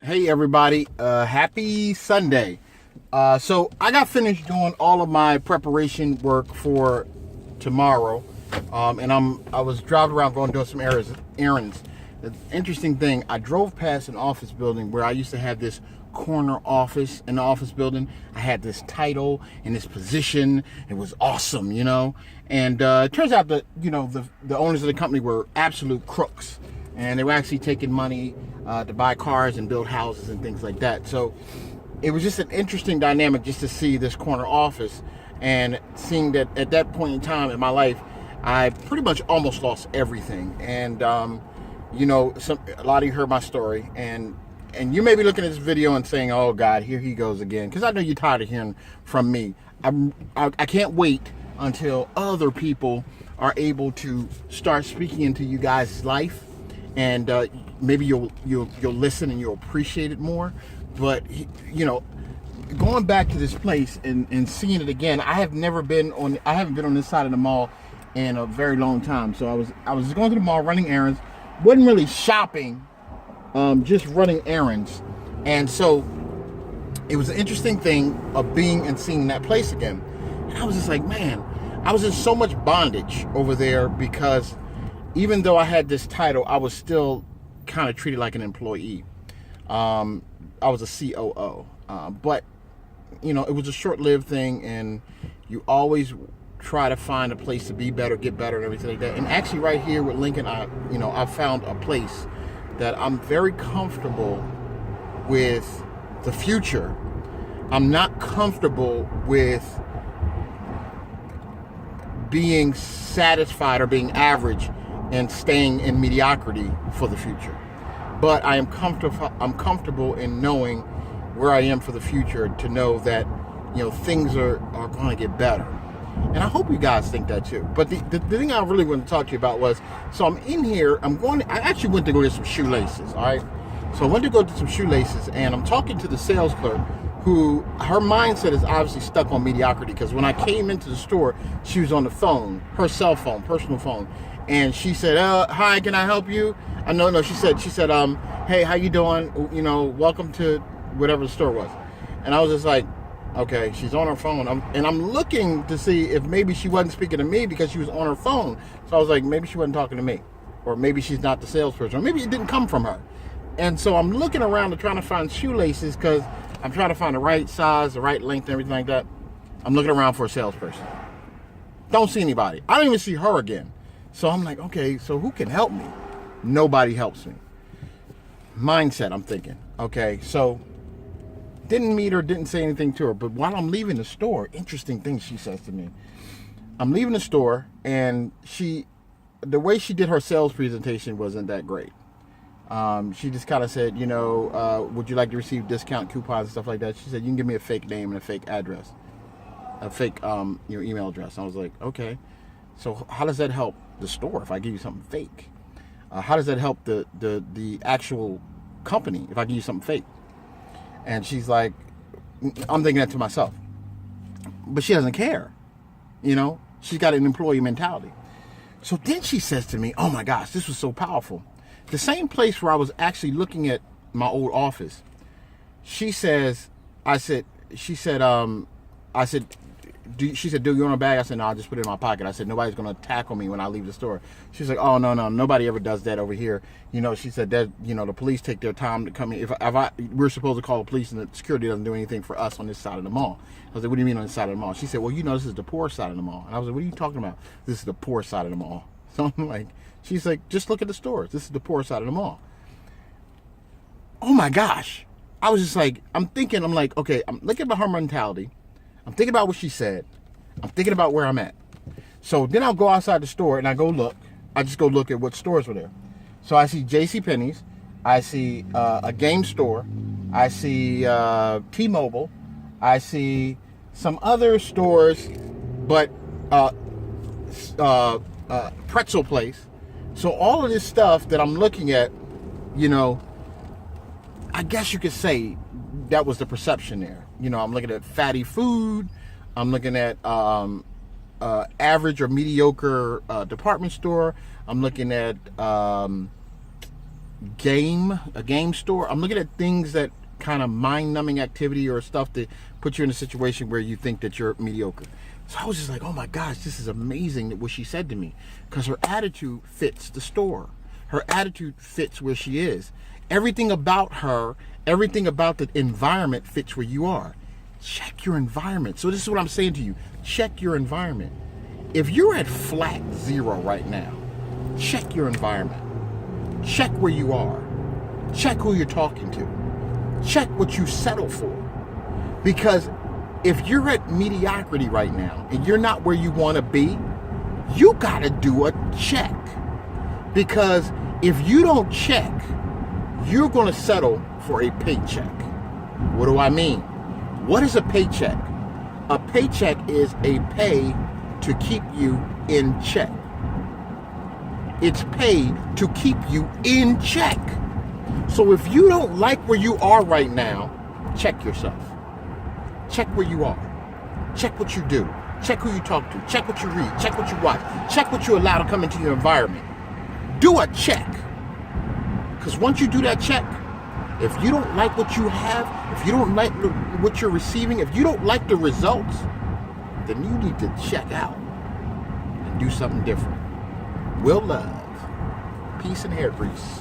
Hey everybody, happy Sunday. So I got finished doing all of my preparation work for tomorrow, and I was driving around going doing some errands. The interesting thing, I drove past an office building where I used to have this corner office in the office building. I had this title and this position. It was awesome, And it turns out that the owners of the company were absolute crooks, and they were actually taking money to buy cars and build houses and things like that. So it was just an interesting dynamic just to see this corner office and seeing that at that point in time in my life, I pretty much almost lost everything. And, a lot of you heard my story, and you may be looking at this video and saying, oh God, here he goes again. Because I know you're tired of hearing from me. I can't wait until other people are able to start speaking into you guys' life, and maybe you'll listen and you'll appreciate it more. But going back to this place and seeing it again, I haven't been on this side of the mall in a very long time. So I was going to the mall running errands, wasn't really shopping, just running errands. And so it was an interesting thing of being and seeing that place again. And I was just like, man, I was in so much bondage over there, because even though I had this title, I was still kind of treated like an employee. I was a COO, but it was a short-lived thing, and you always try to find a place to be better, get better, and everything like that. And actually, right here with Lincoln, I found a place that I'm very comfortable with the future. I'm not comfortable with being satisfied or being average and staying in mediocrity for the future. But I'm comfortable in knowing where I am for the future, to know that things are going to get better. And I hope you guys think that too. But the thing I really want to talk to you about was, so I'm in here, I actually went to go get some shoelaces, all right? So I went to go get some shoelaces, and I'm talking to the sales clerk, who, her mindset is obviously stuck on mediocrity, because when I came into the store, she was on the phone, her cell phone, personal phone. And she said, hi, can I help you? No, she said, hey, how you doing? Welcome to whatever the store was. And I was just like, okay, she's on her phone. I'm looking to see if maybe she wasn't speaking to me because she was on her phone. So I was like, maybe she wasn't talking to me, or maybe she's not the salesperson, or maybe it didn't come from her. And so I'm looking around and trying to find shoelaces, because I'm trying to find the right size, the right length, and everything like that. I'm looking around for a salesperson. Don't see anybody. I don't even see her again. So I'm like, okay, so who can help me? Nobody helps me. Mindset, I'm thinking. Okay, so didn't meet her, didn't say anything to her. But while I'm leaving the store, interesting things she says to me. I'm leaving the store, and the way she did her sales presentation wasn't that great. She just kind of said, would you like to receive discount coupons and stuff like that? She said, you can give me a fake name and a fake address, a fake email address. I was like, okay. So how does that help the store if I give you something fake? How does that help the actual company if I give you something fake? And she's like, I'm thinking that to myself. But she doesn't care. She's got an employee mentality. So then she says to me, oh my gosh, this was so powerful. The same place where I was actually looking at my old office. She said, she said, do you want a bag? I said, no, I'll just put it in my pocket. I said, nobody's going to tackle me when I leave the store. She's like, oh, no, nobody ever does that over here. She said that, the police take their time to come in. We're supposed to call the police, and the security doesn't do anything for us on this side of the mall. I was like, what do you mean on this side of the mall? She said, well, this is the poor side of the mall. And I was like, what are you talking about? This is the poor side of the mall. So I'm like, she's like, just look at the stores. This is the poor side of the mall. Oh my gosh. I was just like, I'm like, okay, I'm looking at her mentality. I'm thinking about what she said. I'm thinking about where I'm at. So then I'll go outside the store and I just go look at what stores were there. So I see JCPenney's. I see a game store. I see T-Mobile. I see some other stores, but pretzel place. So all of this stuff that I'm looking at, I guess you could say that was the perception there. I'm looking at fatty food. I'm looking at average or mediocre department store. I'm looking at a game store. I'm looking at things that kind of mind-numbing activity or stuff that put you in a situation where you think that you're mediocre. So I was just like, oh my gosh, this is amazing what she said to me, because her attitude fits the store. Her attitude fits where she is. Everything about her, everything about the environment fits where you are. Check your environment. So this is what I'm saying to you. Check your environment. If you're at flat zero right now, check your environment. Check where you are. Check who you're talking to. Check what you settle for. Because if you're at mediocrity right now and you're not where you want to be, you got to do a check. Because if you don't check, you're going to settle for a paycheck. What do I mean? What is a paycheck? A paycheck is a pay to keep you in check. It's paid to keep you in check. So if you don't like where you are right now, check yourself. Check where you are. Check what you do. Check who you talk to. Check what you read. Check what you watch. Check what you allow to come into your environment. Do a check. Because once you do that check, if you don't like what you have, if you don't like what you're receiving, if you don't like the results, then you need to check out and do something different. Will love. Peace and hair grease.